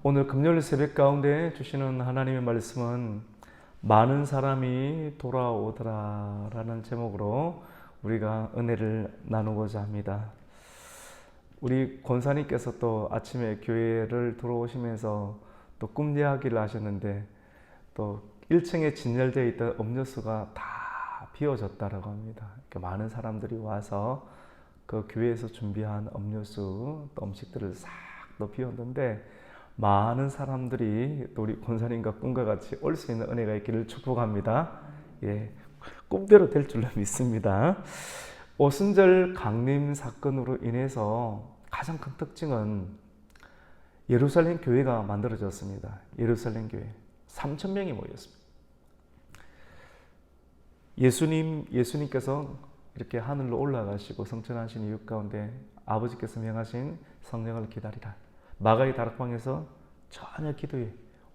오늘 금요일 새벽 가운데 주시는 하나님의 말씀은 많은 사람이 돌아오더라 라는 제목으로 우리가 은혜를 나누고자 합니다. 우리 권사님께서 또 아침에 교회를 들어오시면서 또 꿈 이야기를 하셨는데 또 1층에 진열되어 있던 음료수가 다 비워졌다라고 합니다. 많은 사람들이 와서 그 교회에서 준비한 음료수 또 음식들을 싹 또 비웠는데 많은 사람들이 또 우리 권사님과 꿈과 같이 올 수 있는 은혜가 있기를 축복합니다. 예, 꿈대로 될 줄로 믿습니다. 오순절 강림 사건으로 인해서 가장 큰 특징은 예루살렘 교회가 만들어졌습니다. 예루살렘 교회 3,000명이 모였습니다. 예수님께서 이렇게 하늘로 올라가시고 성천하신 이유 가운데 아버지께서 명하신 성령을 기다리라. 마가의 다락방에서 전혀 기도해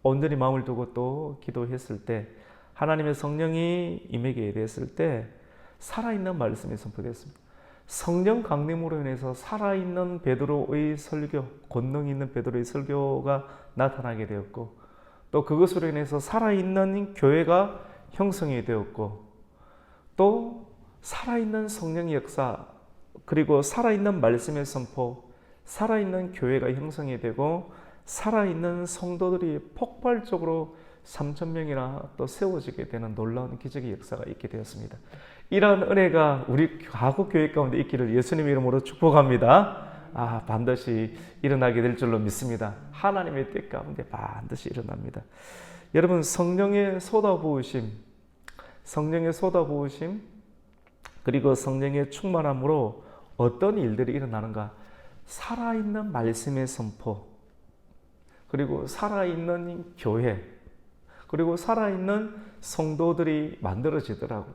온전히 마음을 두고 또 기도했을 때 하나님의 성령이 임하게 됐을 때 살아있는 말씀이 선포됐습니다. 성령 강림으로 인해서 살아있는 베드로의 설교, 권능 있는 베드로의 설교가 나타나게 되었고 또 그것으로 인해서 살아있는 교회가 형성이 되었고 또 살아있는 성령의 역사 그리고 살아있는 말씀의 선포, 살아있는 교회가 형성이 되고 살아있는 성도들이 폭발적으로 3,000명이나 또 세워지게 되는 놀라운 기적의 역사가 있게 되었습니다. 이러한 은혜가 우리 가국 교회 가운데 있기를 예수님의 이름으로 축복합니다. 반드시 일어나게 될 줄로 믿습니다. 하나님의 뜻 가운데 반드시 일어납니다. 여러분, 성령의 쏟아부으심 그리고 성령의 충만함으로 어떤 일들이 일어나는가? 살아있는 말씀의 선포, 그리고 살아있는 교회, 그리고 살아있는 성도들이 만들어지더라고요.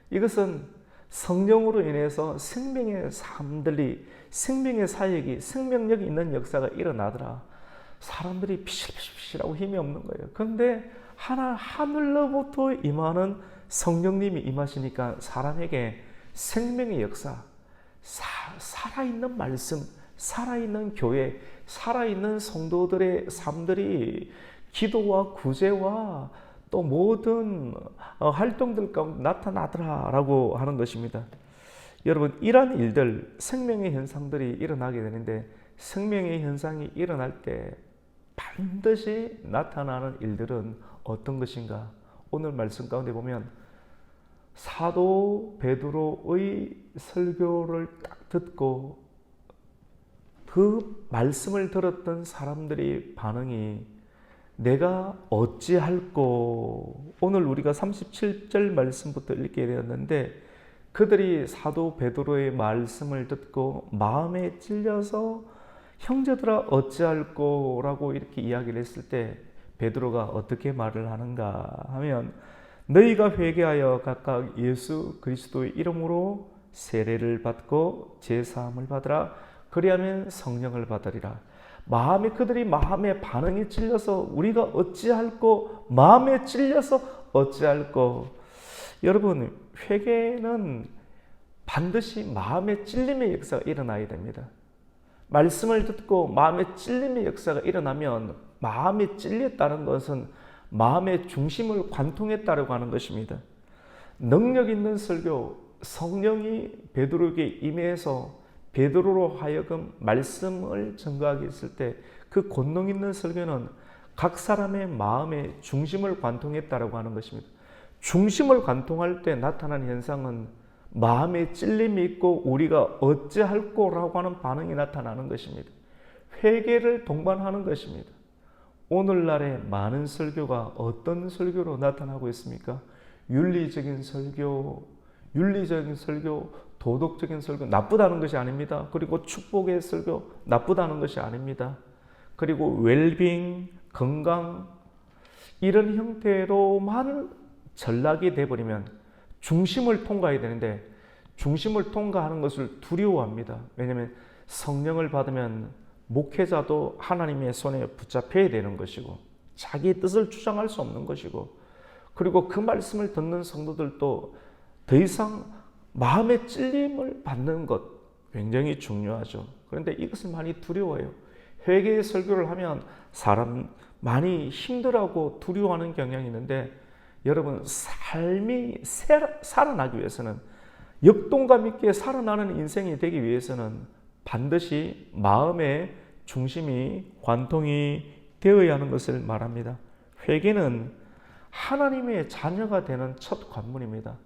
이것은 성령으로 인해서 생명의 삶들이, 생명의 사역이, 생명력이 있는 역사가 일어나더라. 사람들이 피실피실하고 힘이 없는 거예요. 그런데 하늘로부터 임하는 성령님이 임하시니까 사람에게 생명의 역사, 살아있는 말씀, 살아있는 교회, 살아있는 성도들의 삶들이 기도와 구제와 또 모든 활동들 가운데 나타나더라라고 하는 것입니다. 여러분, 이러한 일들, 생명의 현상들이 일어나게 되는데 생명의 현상이 일어날 때 반드시 나타나는 일들은 어떤 것인가? 오늘 말씀 가운데 보면 사도 베드로의 설교를 딱 듣고 그 말씀을 들었던 사람들의 반응이 내가 어찌할꼬, 오늘 우리가 37절 말씀부터 읽게 되었는데 그들이 사도 베드로의 말씀을 듣고 마음에 찔려서 형제들아 어찌할꼬 라고 이렇게 이야기를 했을 때 베드로가 어떻게 말을 하는가 하면 너희가 회개하여 각각 예수 그리스도의 이름으로 세례를 받고 제사함을 받으라. 그리하면 성령을 받으리라. 그들이 마음에 반응이 찔려서 우리가 어찌할꼬, 마음에 찔려서 어찌할꼬. 여러분, 회개는 반드시 마음에 찔림의 역사가 일어나야 됩니다. 말씀을 듣고 마음에 찔림의 역사가 일어나면 마음에 찔렸다는 것은 마음의 중심을 관통했다고 하는 것입니다. 능력 있는 설교, 성령이 베드로에게 임해서 베드로로 하여금 말씀을 전가하게 했을 때 그 권능 있는 설교는 각 사람의 마음의 중심을 관통했다고 하는 것입니다. 중심을 관통할 때 나타나는 현상은 마음에 찔림이 있고 우리가 어찌할꼬라고 하는 반응이 나타나는 것입니다. 회개를 동반하는 것입니다. 오늘날의 많은 설교가 어떤 설교로 나타나고 있습니까? 윤리적인 설교, 도덕적인 설교, 나쁘다는 것이 아닙니다. 그리고 축복의 설교, 나쁘다는 것이 아닙니다. 그리고 웰빙, 건강, 이런 형태로만 전락이 돼버리면 중심을 통과해야 되는데 중심을 통과하는 것을 두려워합니다. 왜냐하면 성령을 받으면 목회자도 하나님의 손에 붙잡혀야 되는 것이고 자기의 뜻을 주장할 수 없는 것이고 그리고 그 말씀을 듣는 성도들도 더 이상 마음의 찔림을 받는 것 굉장히 중요하죠. 그런데 이것을 많이 두려워해요. 회개의 설교를 하면 사람 많이 힘들어하고 두려워하는 경향이 있는데, 여러분 삶이 살아나기 위해서는, 역동감 있게 살아나는 인생이 되기 위해서는 반드시 마음의 중심이 관통이 되어야 하는 것을 말합니다. 회개는 하나님의 자녀가 되는 첫 관문입니다.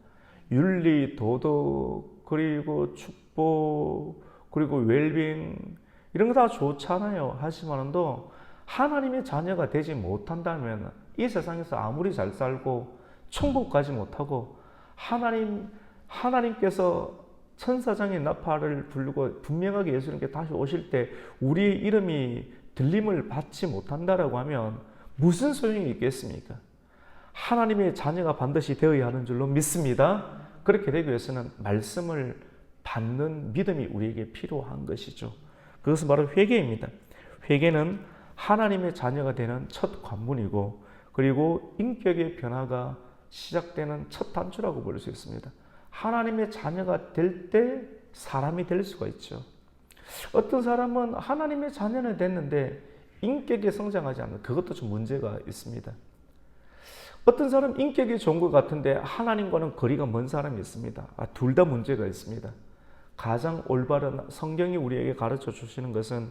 윤리, 도덕, 그리고 축복, 그리고 웰빙, 이런 거 다 좋잖아요. 하지만도 하나님의 자녀가 되지 못한다면 이 세상에서 아무리 잘 살고 천국 가지 못하고, 하나님께서 천사장의 나팔을 불고 분명하게 예수님께 다시 오실 때 우리의 이름이 들림을 받지 못한다라고 하면 무슨 소용이 있겠습니까? 하나님의 자녀가 반드시 되어야 하는 줄로 믿습니다. 그렇게 되기 위해서는 말씀을 받는 믿음이 우리에게 필요한 것이죠. 그것은 바로 회개입니다. 회개는 하나님의 자녀가 되는 첫 관문이고, 그리고 인격의 변화가 시작되는 첫 단추라고 볼 수 있습니다. 하나님의 자녀가 될 때 사람이 될 수가 있죠. 어떤 사람은 하나님의 자녀는 됐는데 인격이 성장하지 않는, 그것도 좀 문제가 있습니다. 어떤 사람 인격이 좋은 것 같은데 하나님과는 거리가 먼 사람이 있습니다. 둘 다 문제가 있습니다. 가장 올바른 성경이 우리에게 가르쳐 주시는 것은,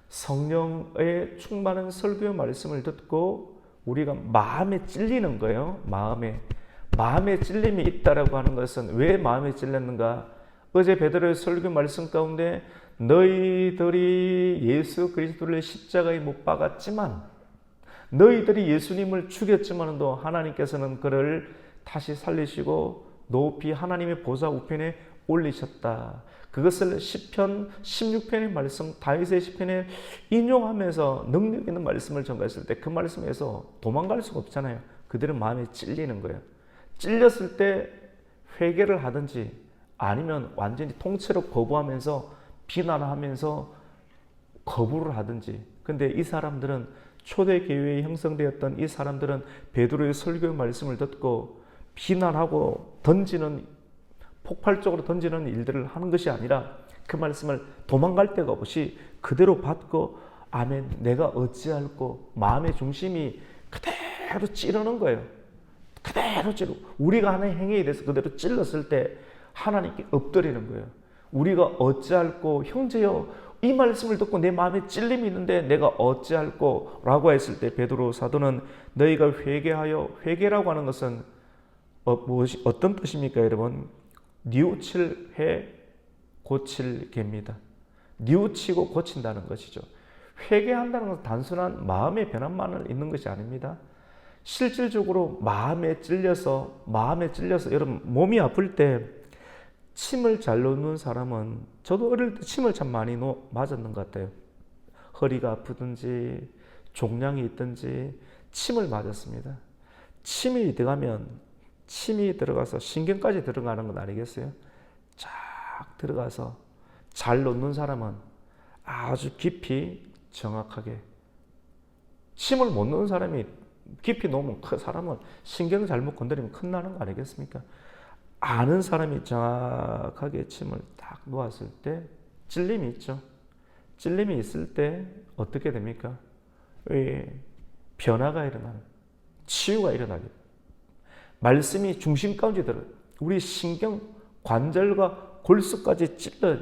성령의 충만한 설교의 말씀을 듣고 우리가 마음에 찔리는 거예요. 마음에 찔림이 있다라고 하는 것은 왜 마음에 찔렸는가? 어제 베드로의 설교 말씀 가운데 너희들이 예수 그리스도를 십자가에 못 박았지만, 너희들이 예수님을 죽였지만도 하나님께서는 그를 다시 살리시고 높이 하나님의 보좌 우편에 올리셨다. 그것을 시편 16편의 말씀, 다윗의 시편에 인용하면서 능력 있는 말씀을 전가했을 때 그 말씀에서 도망갈 수가 없잖아요. 그들은 마음에 찔리는 거예요. 찔렸을 때 회개를 하든지 아니면 완전히 통째로 거부하면서 비난하면서 거부를 하든지. 근데 이 사람들은, 초대교회에 형성되었던 이 사람들은 베드로의 설교의 말씀을 듣고 비난하고 폭발적으로 던지는 일들을 하는 것이 아니라 그 말씀을 도망갈 데가 없이 그대로 받고, 아멘, 내가 어찌할꼬, 마음의 중심이 그대로 찌르는 거예요. 그대로 찌르고, 우리가 하는 행위에 대해서 그대로 찔렀을 때 하나님께 엎드리는 거예요. 우리가 어찌할꼬, 형제여, 이 말씀을 듣고 내 마음에 찔림이 있는데 내가 어찌할꼬 라고 했을 때 베드로 사도는 너희가 회개하여, 회개라고 하는 것은 어떤 뜻입니까 여러분? 뉘우칠 해 고칠 개입니다. 뉘우치고 고친다는 것이죠. 회개한다는 것은 단순한 마음의 변화만을 있는 것이 아닙니다. 실질적으로 마음에 찔려서 여러분 몸이 아플 때 침을 잘 놓는 사람은, 저도 어릴 때 침을 참 많이 맞았는 것 같아요. 허리가 아프든지 종양이 있든지 침을 맞았습니다. 침이 들어가서 신경까지 들어가는 건 아니겠어요? 쫙 들어가서 잘 놓는 사람은 아주 깊이 정확하게, 침을 못 놓는 사람이 깊이 놓으면 그 사람은 신경 잘못 건드리면 큰일 나는 거 아니겠습니까? 아는 사람이 정확하게 침을 딱 놓았을 때 찔림이 있죠. 찔림이 있을 때 어떻게 됩니까? 변화가 일어나는, 치유가 일어나게, 말씀이 중심 가운데 들어요. 우리 신경, 관절과 골수까지 찔러요.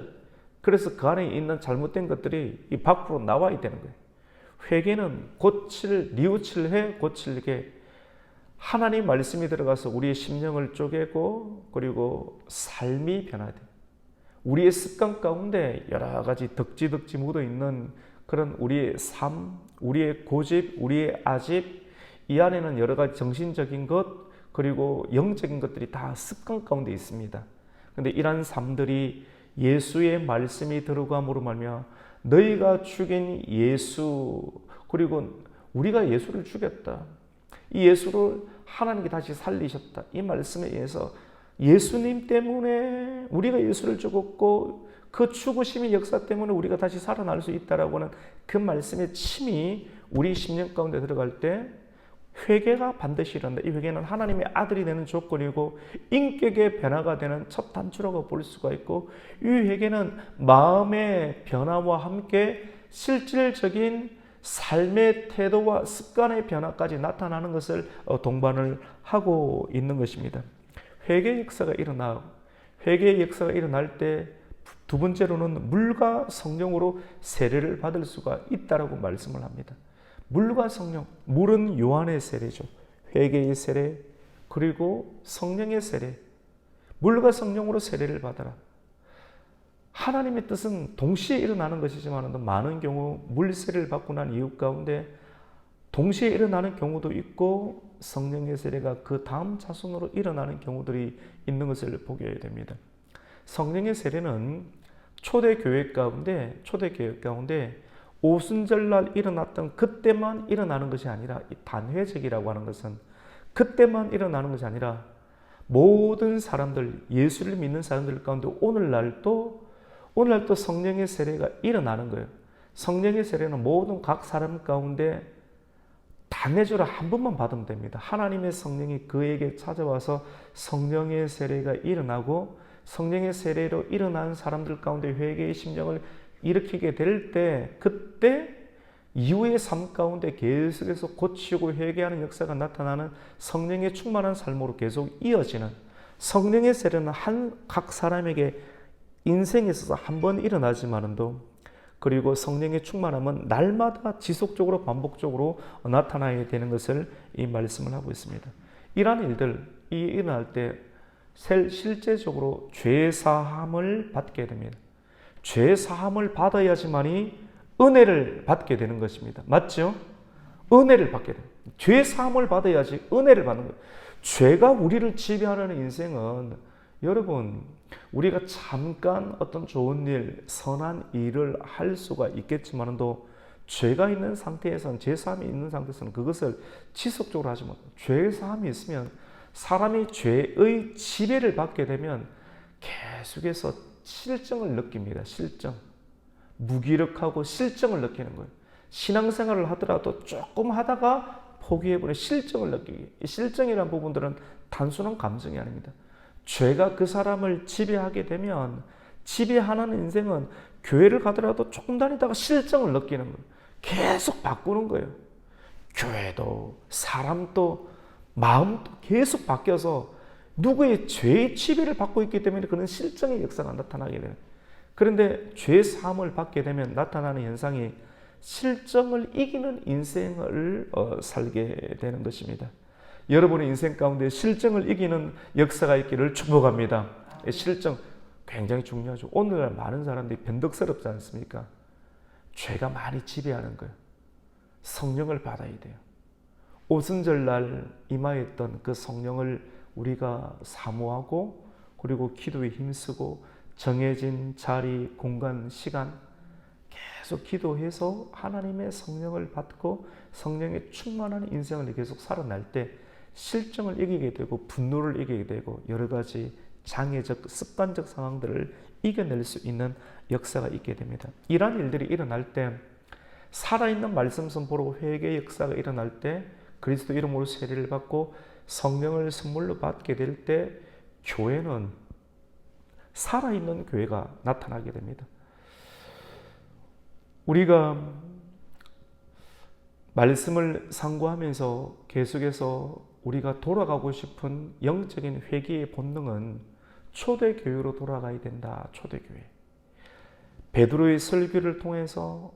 그래서 그 안에 있는 잘못된 것들이 이 밖으로 나와야 되는 거예요. 회개는 뉘우칠 해 고칠게, 하나님 말씀이 들어가서 우리의 심령을 쪼개고, 그리고 삶이 변화돼. 우리의 습관 가운데 여러 가지 덕지 묻어있는 그런 우리의 삶, 우리의 고집, 우리의 아집, 이 안에는 여러 가지 정신적인 것, 그리고 영적인 것들이 다 습관 가운데 있습니다. 그런데 이러한 삶들이 예수의 말씀이 들어감으로 말미암아 너희가 죽인 예수, 그리고 우리가 예수를 죽였다, 이 예수를 하나님께 다시 살리셨다, 이 말씀에 의해서 예수님 때문에 우리가 예수를 죽었고 그 죽으심의 역사 때문에 우리가 다시 살아날 수 있다라고 하는 그 말씀의 침이 우리 심령 가운데 들어갈 때 회개가 반드시 일어난다. 이 회개는 하나님의 아들이 되는 조건이고 인격의 변화가 되는 첫 단추라고 볼 수가 있고, 이 회개는 마음의 변화와 함께 실질적인 삶의 태도와 습관의 변화까지 나타나는 것을 동반을 하고 있는 것입니다. 회개의 역사가 일어날 때 두 번째로는 물과 성령으로 세례를 받을 수가 있다라고 말씀을 합니다. 물과 성령, 물은 요한의 세례죠. 회개의 세례, 그리고 성령의 세례. 물과 성령으로 세례를 받아라. 하나님의 뜻은 동시에 일어나는 것이지만 많은 경우 물 세례를 받고 난 이후 가운데 동시에 일어나는 경우도 있고 성령의 세례가 그 다음 차순으로 일어나는 경우들이 있는 것을 보게 됩니다. 성령의 세례는 초대교회 가운데 오순절날 일어났던 그때만 일어나는 것이 아니라, 단회적이라고 하는 것은 그때만 일어나는 것이 아니라 모든 사람들, 예수를 믿는 사람들 가운데 오늘날도 성령의 세례가 일어나는 거예요. 성령의 세례는 모든 각 사람 가운데 단회주로 한 번만 받으면 됩니다. 하나님의 성령이 그에게 찾아와서 성령의 세례가 일어나고, 성령의 세례로 일어난 사람들 가운데 회개의 심령을 일으키게 될 때, 그때 이후의 삶 가운데 계속해서 고치고 회개하는 역사가 나타나는 성령의 충만한 삶으로 계속 이어지는, 성령의 세례는 각 사람에게 인생에 있어서 한 번 일어나지만도, 그리고 성령의 충만함은 날마다 지속적으로 반복적으로 나타나야 되는 것을 이 말씀을 하고 있습니다. 이러한 일들이 일어날 때 실제적으로 죄사함을 받게 됩니다. 죄사함을 받아야지만이 은혜를 받게 되는 것입니다. 맞죠? 은혜를 받게 됩니다. 죄사함을 받아야지 은혜를 받는 거예요. 죄가 우리를 지배하는 인생은, 여러분, 우리가 잠깐 어떤 좋은 일, 선한 일을 할 수가 있겠지만도 죄가 있는 상태에서는, 죄사함이 있는 상태에서는 그것을 지속적으로 하지 못해요. 죄사함이 있으면 사람이 죄의 지배를 받게 되면 계속해서 실정을 느낍니다. 무기력하고 실정을 느끼는 거예요. 신앙생활을 하더라도 조금 하다가 포기해버리는 실정을 느끼기. 이 실정이라는 부분들은 단순한 감정이 아닙니다. 죄가 그 사람을 지배하게 되면, 지배하는 인생은 교회를 가더라도 조금 다니다가 실정을 느끼는 거예요. 계속 바꾸는 거예요. 교회도, 사람도, 마음도 계속 바뀌어서 누구의 죄의 지배를 받고 있기 때문에 그런 실정의 역사가 나타나게 돼요. 그런데 죄 사함을 받게 되면 나타나는 현상이 실정을 이기는 인생을 살게 되는 것입니다. 여러분의 인생 가운데 실정을 이기는 역사가 있기를 축복합니다. 실정 굉장히 중요하죠. 오늘날 많은 사람들이 변덕스럽지 않습니까? 죄가 많이 지배하는 거예요. 성령을 받아야 돼요. 오순절날 임하였던 그 성령을 우리가 사모하고, 그리고 기도에 힘쓰고, 정해진 자리, 공간, 시간 계속 기도해서 하나님의 성령을 받고 성령의 충만한 인생을 계속 살아날 때 실정을 이기게 되고, 분노를 이기게 되고, 여러 가지 장애적, 습관적 상황들을 이겨낼 수 있는 역사가 있게 됩니다. 이러한 일들이 일어날 때, 살아있는 말씀 선포로 회개의 역사가 일어날 때, 그리스도 이름으로 세례를 받고 성령을 선물로 받게 될 때, 교회는 살아있는 교회가 나타나게 됩니다. 우리가 말씀을 상고하면서 계속해서 우리가 돌아가고 싶은 영적인 회개의 본능은 초대교회로 돌아가야 된다. 초대교회. 베드로의 설교를 통해서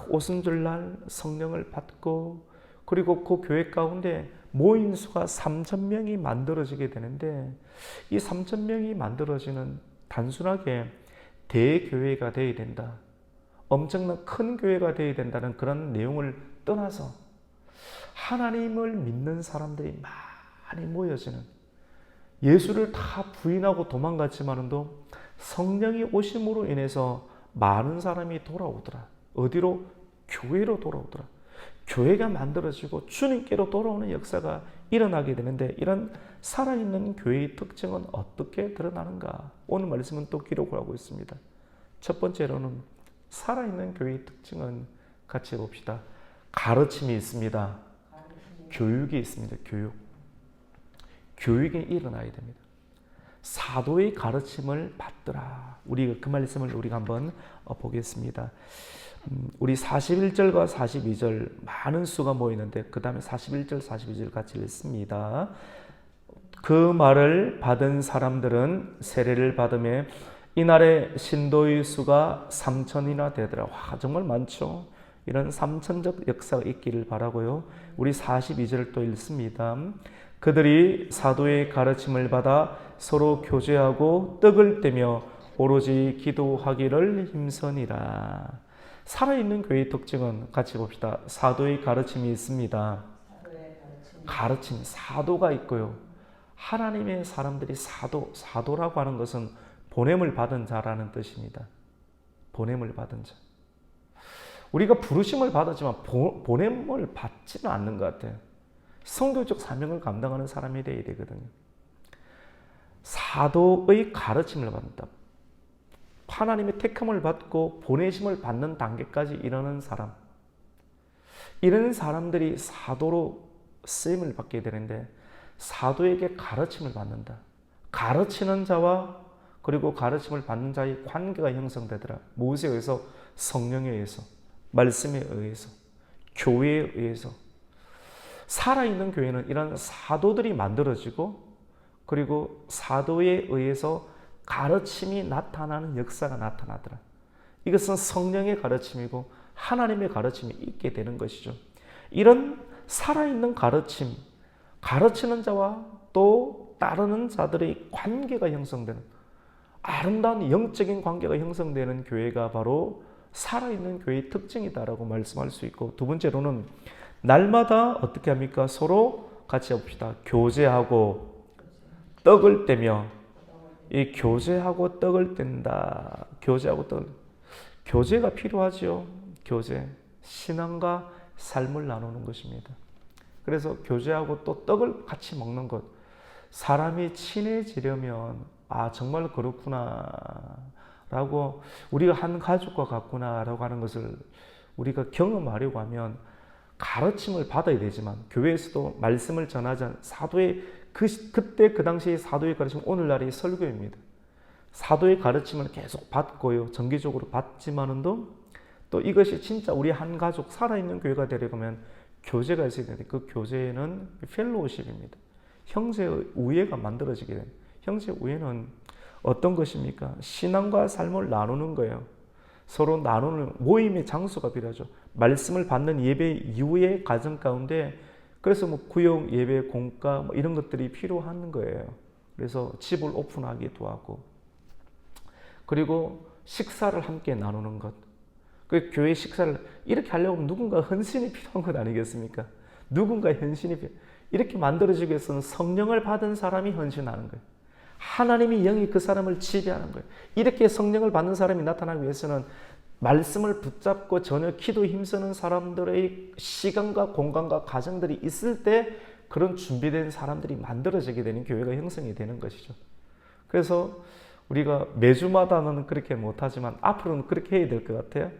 오순절날 성령을 받고, 그리고 그 교회 가운데 모인 수가 3,000명이 만들어지게 되는데, 이 3,000명이 만들어지는 단순하게 대교회가 되어야 된다, 엄청난 큰 교회가 되어야 된다는 그런 내용을 떠나서 하나님을 믿는 사람들이 많이 모여지는, 예수를 다 부인하고 도망갔지만도 성령이 오심으로 인해서 많은 사람이 돌아오더라. 어디로? 교회로 돌아오더라. 교회가 만들어지고 주님께로 돌아오는 역사가 일어나게 되는데, 이런 살아있는 교회의 특징은 어떻게 드러나는가? 오늘 말씀은 또 기록을 하고 있습니다. 첫 번째로는 살아있는 교회의 특징은 같이 봅시다. 가르침이 있습니다. 교육이 있습니다. 교육이 일어나야 됩니다. 사도의 가르침을 받더라. 우리가 그 말씀을 우리가 한번 보겠습니다. 우리 41절과 42절 많은 수가 모이는데 그 다음에 41절, 42절 같이 읽습니다. 그 말을 받은 사람들은 세례를 받음에 이날에 신도의 수가 3천이나 되더라. 와, 정말 많죠. 이런 3천적 역사가 있기를 바라고요. 우리 42절을 또 읽습니다. 그들이 사도의 가르침을 받아 서로 교제하고 떡을 떼며 오로지 기도하기를 힘쓰니라. 살아있는 교회의 특징은 같이 봅시다. 사도의 가르침이 있습니다. 가르침, 사도가 있고요. 하나님의 사람들이 사도라고 하는 것은 보냄을 받은 자라는 뜻입니다. 보냄을 받은 자. 우리가 부르심을 받았지만 보냄을 받지는 않는 것 같아요. 성교적 사명을 감당하는 사람이 되어야 되거든요. 사도의 가르침을 받는다. 하나님의 택함을 받고 보내심을 받는 단계까지 이르는 사람. 이런 사람들이 사도로 쓰임을 받게 되는데 사도에게 가르침을 받는다. 가르치는 자와 그리고 가르침을 받는 자의 관계가 형성되더라. 무엇에 의해서? 성령에 의해서, 말씀에 의해서, 교회에 의해서. 살아있는 교회는 이런 사도들이 만들어지고 그리고 사도에 의해서 가르침이 나타나는 역사가 나타나더라. 이것은 성령의 가르침이고 하나님의 가르침이 있게 되는 것이죠. 이런 살아있는 가르침, 가르치는 자와 또 따르는 자들의 관계가 형성되는 아름다운 영적인 관계가 형성되는 교회가 바로 살아있는 교회의 특징이다라고 말씀할 수 있고, 두 번째로는 날마다 어떻게 합니까? 서로 같이 봅시다. 교제하고 떡을 떼며, 이 교제하고 떡을 뗀다. 교제하고 떡을, 교제가 필요하죠. 교제, 신앙과 삶을 나누는 것입니다. 그래서 교제하고 또 떡을 같이 먹는 것, 사람이 친해지려면 정말 그렇구나 라고, 우리가 한 가족과 같구나 라고 하는 것을 우리가 경험하려고 하면 가르침을 받아야 되지만, 교회에서도 말씀을 전하자 사도의 그때 그 당시의 사도의 가르침은 오늘날의 설교입니다. 사도의 가르침을 계속 받고요, 정기적으로 받지만은도 또 이것이 진짜 우리 한 가족 살아있는 교회가 되려면 교제가 있어야 되는데, 그 교제는 펠로우십입니다. 형제 우애가 만들어지게 됩니다. 형제 우애는 어떤 것입니까? 신앙과 삶을 나누는 거예요. 서로 나누는 모임의 장소가 필요하죠. 말씀을 받는 예배 이후의 과정 가운데, 그래서 구역 예배, 공과 이런 것들이 필요한 거예요. 그래서 집을 오픈하기도 하고, 그리고 식사를 함께 나누는 것. 그 교회 식사를 이렇게 하려면 누군가 헌신이 필요한 것 아니겠습니까? 누군가 헌신이 이렇게 만들어지기 위해서는 성령을 받은 사람이 헌신하는 거예요. 하나님의 영이 그 사람을 지배하는 거예요. 이렇게 성령을 받는 사람이 나타나기 위해서는 말씀을 붙잡고 전혀 기도에 힘쓰는 사람들의 시간과 공간과 가정들이 있을 때 그런 준비된 사람들이 만들어지게 되는 교회가 형성이 되는 것이죠. 그래서 우리가 매주마다는 그렇게 못하지만 앞으로는 그렇게 해야 될 것 같아요.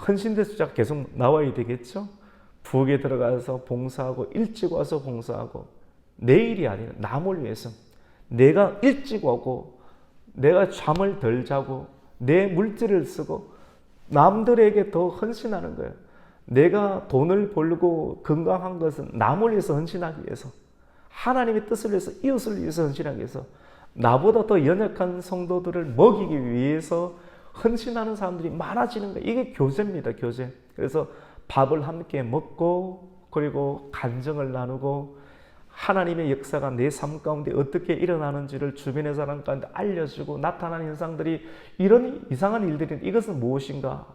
헌신대수자가 계속 나와야 되겠죠. 부엌에 들어가서 봉사하고 일찍 와서 봉사하고, 내일이 아니라 남을 위해서 내가 일찍 오고 내가 잠을 덜 자고 내 물질을 쓰고 남들에게 더 헌신하는 거예요. 내가 돈을 벌고 건강한 것은 남을 위해서 헌신하기 위해서, 하나님의 뜻을 위해서, 이웃을 위해서 헌신하기 위해서, 나보다 더 연약한 성도들을 먹이기 위해서 헌신하는 사람들이 많아지는 거예요. 이게 교제입니다. 교제. 그래서 밥을 함께 먹고 그리고 간증을 나누고 하나님의 역사가 내 삶 가운데 어떻게 일어나는지를 주변의 사람 가운데 알려주고, 나타나는 현상들이, 이런 이상한 일들이, 이것은 무엇인가?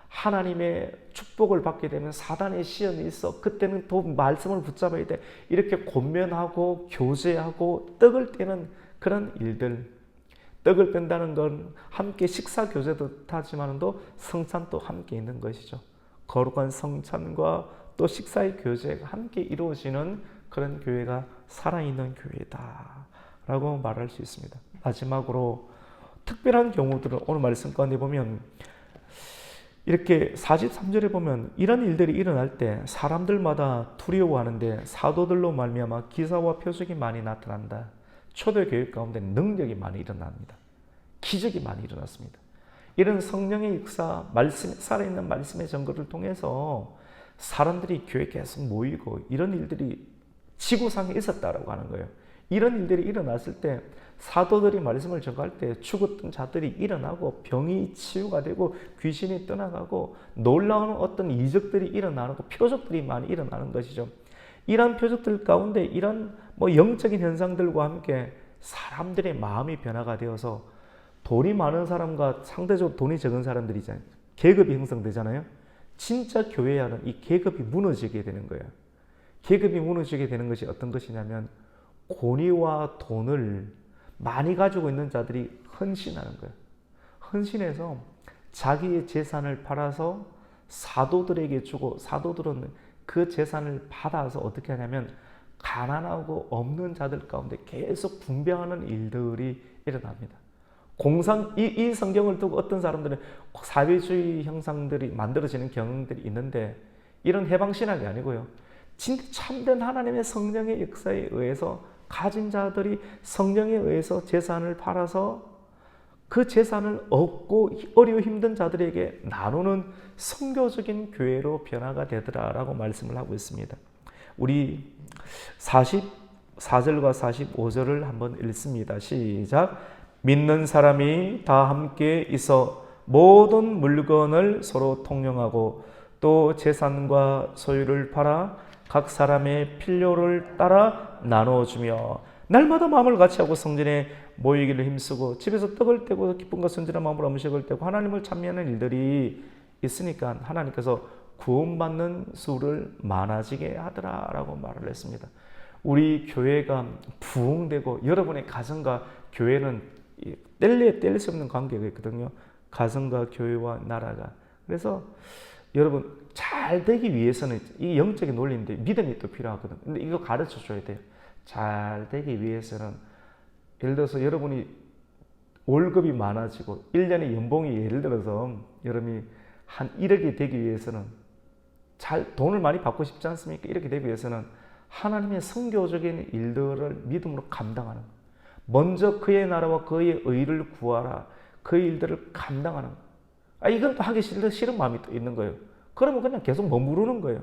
하나님의 축복을 받게 되면 사단의 시험이 있어. 그때는 또 말씀을 붙잡아야 돼. 이렇게 권면하고 교제하고 떡을 떼는 그런 일들. 떡을 뺀다는 건 함께 식사 교제도 하지만도 성찬도 함께 있는 것이죠. 거룩한 성찬과 또 식사의 교제가 함께 이루어지는 그런 교회가 살아있는 교회다 라고 말할 수 있습니다. 마지막으로 특별한 경우들은 오늘 말씀 가운데 보면, 이렇게 43절에 보면 이런 일들이 일어날 때 사람들마다 두려워하는데 사도들로 말미암아 기사와 표적이 많이 나타난다. 초대교회 가운데 능력이 많이 일어납니다. 기적이 많이 일어났습니다. 이런 성령의 역사, 말씀, 살아있는 말씀의 증거를 통해서 사람들이 교회에 계속 모이고 이런 일들이 지구상에 있었다라고 하는 거예요. 이런 일들이 일어났을 때 사도들이 말씀을 전할 때 죽었던 자들이 일어나고 병이 치유가 되고 귀신이 떠나가고 놀라운 어떤 이적들이 일어나고 표적들이 많이 일어나는 것이죠. 이런 표적들 가운데 이런 영적인 현상들과 함께 사람들의 마음이 변화가 되어서 돈이 많은 사람과 상대적으로 돈이 적은 사람들이잖아요. 계급이 형성되잖아요. 진짜 교회와는 이 계급이 무너지게 되는 거예요. 계급이 무너지게 되는 것이 어떤 것이냐면 권위와 돈을 많이 가지고 있는 자들이 헌신하는 거예요. 헌신해서 자기의 재산을 팔아서 사도들에게 주고 사도들은 그 재산을 받아서 어떻게 하냐면 가난하고 없는 자들 가운데 계속 분배하는 일들이 일어납니다. 이 성경을 두고 어떤 사람들은 사회주의 형상들이 만들어지는 경향들이 있는데 이런 해방신학이 아니고요. 진짜 참된 하나님의 성령의 역사에 의해서 가진 자들이 성령에 의해서 재산을 팔아서 그 재산을 얻고 어려워 힘든 자들에게 나누는 선교적인 교회로 변화가 되더라라고 말씀을 하고 있습니다. 우리 44절과 45절을 한번 읽습니다. 시작. 믿는 사람이 다 함께 있어 모든 물건을 서로 통용하고 또 재산과 소유를 팔아 각 사람의 필요를 따라 나눠주며 날마다 마음을 같이하고 성전에 모이기를 힘쓰고 집에서 떡을 떼고 기쁨과 순전한 마음으로 음식을 떼고 하나님을 찬미하는 일들이 있으니까 하나님께서 구원받는 수를 많아지게 하더라라고 말을 했습니다. 우리 교회가 부흥되고 여러분의 가정과 교회는 뗄 수 없는 관계가 있거든요. 가정과 교회와 나라가. 그래서 여러분 잘 되기 위해서는 이 영적인 논리인데 믿음이 또 필요하거든요. 근데 이거 가르쳐 줘야 돼요. 잘 되기 위해서는 예를 들어서 여러분이 월급이 많아지고 1년에 연봉이 예를 들어서 여러분이 한 1억이 되기 위해서는 돈을 많이 받고 싶지 않습니까? 이렇게 되기 위해서는 하나님의 선교적인 일들을 믿음으로 감당하는 거예요. 먼저 그의 나라와 그의 의를 구하라. 그의 일들을 감당하는 거예요. 이건 또 하기 싫은 마음이 또 있는 거예요. 그러면 그냥 계속 머무르는 거예요.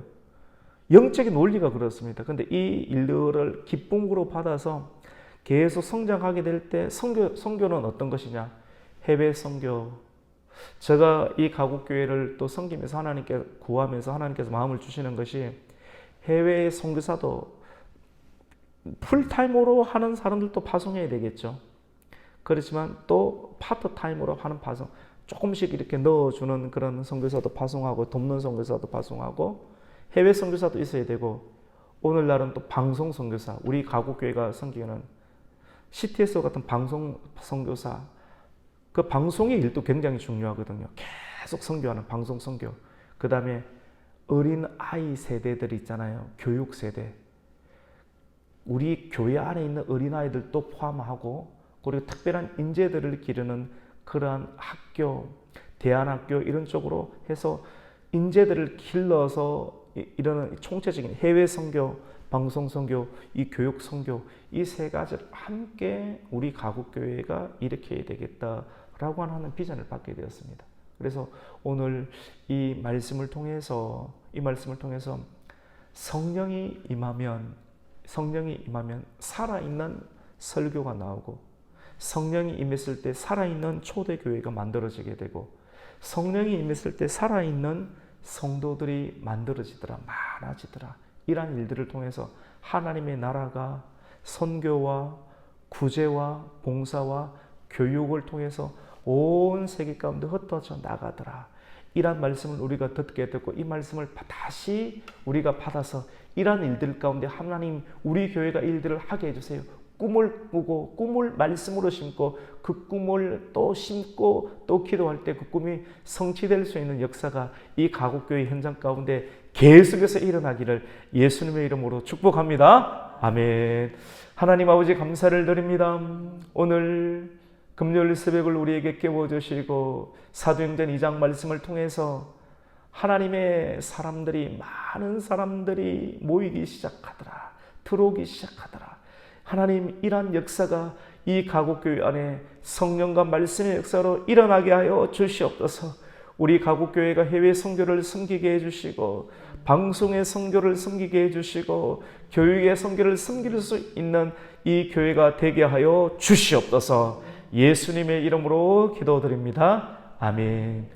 영적인 원리가 그렇습니다. 근데 이 일들을 기쁨으로 받아서 계속 성장하게 될 때 선교는 어떤 것이냐? 해외 선교. 제가 이 가곡교회를 또 섬기면서 하나님께 구하면서 하나님께서 마음을 주시는 것이 해외 선교사도 풀타임으로 하는 사람들도 파송해야 되겠죠. 그렇지만 또 파트타임으로 하는 파송, 조금씩 이렇게 넣어주는 그런 선교사도 파송하고 돕는 선교사도 파송하고 해외 선교사도 있어야 되고 오늘날은 또 방송 선교사, 우리 가곡교회가 섬기는 CTS 같은 방송 선교사, 그 방송의 일도 굉장히 중요하거든요. 계속 선교하는 방송 선교. 그 다음에 어린 아이 세대들 있잖아요. 교육 세대. 우리 교회 안에 있는 어린아이들도 포함하고 그리고 특별한 인재들을 기르는 그러한 학교, 대안학교 이런 쪽으로 해서 인재들을 길러서 이런 총체적인 해외 선교, 방송 선교, 이 교육 선교 이 세 가지를 함께 우리 가곡교회가 일으켜야 되겠다라고 하는 비전을 받게 되었습니다. 그래서 오늘 이 말씀을 통해서 성령이 임하면 살아있는 설교가 나오고 성령이 임했을 때 살아있는 초대교회가 만들어지게 되고 성령이 임했을 때 살아있는 성도들이 만들어지더라, 많아지더라. 이러한 일들을 통해서 하나님의 나라가 선교와 구제와 봉사와 교육을 통해서 온 세계 가운데 흩어져 나가더라. 이러한 말씀을 우리가 듣게 됐고 이 말씀을 다시 우리가 받아서 이러한 일들 가운데 하나님 우리 교회가 일들을 하게 해주세요. 꿈을 꾸고 꿈을 말씀으로 심고 그 꿈을 또 심고 또 기도할 때 그 꿈이 성취될 수 있는 역사가 이 가곡교회 현장 가운데 계속해서 일어나기를 예수님의 이름으로 축복합니다. 아멘. 하나님 아버지 감사를 드립니다. 오늘 금요일 새벽을 우리에게 깨워주시고 사도행전 2장 말씀을 통해서 하나님의 사람들이 많은 사람들이 모이기 시작하더라. 들어오기 시작하더라. 하나님 이러한 역사가 이 가곡교회 안에 성령과 말씀의 역사로 일어나게 하여 주시옵소서. 우리 가곡교회가 해외 선교를 섬기게 해주시고 방송의 선교를 섬기게 해주시고 교육의 선교를 섬길 수 있는 이 교회가 되게 하여 주시옵소서. 예수님의 이름으로 기도드립니다. 아멘.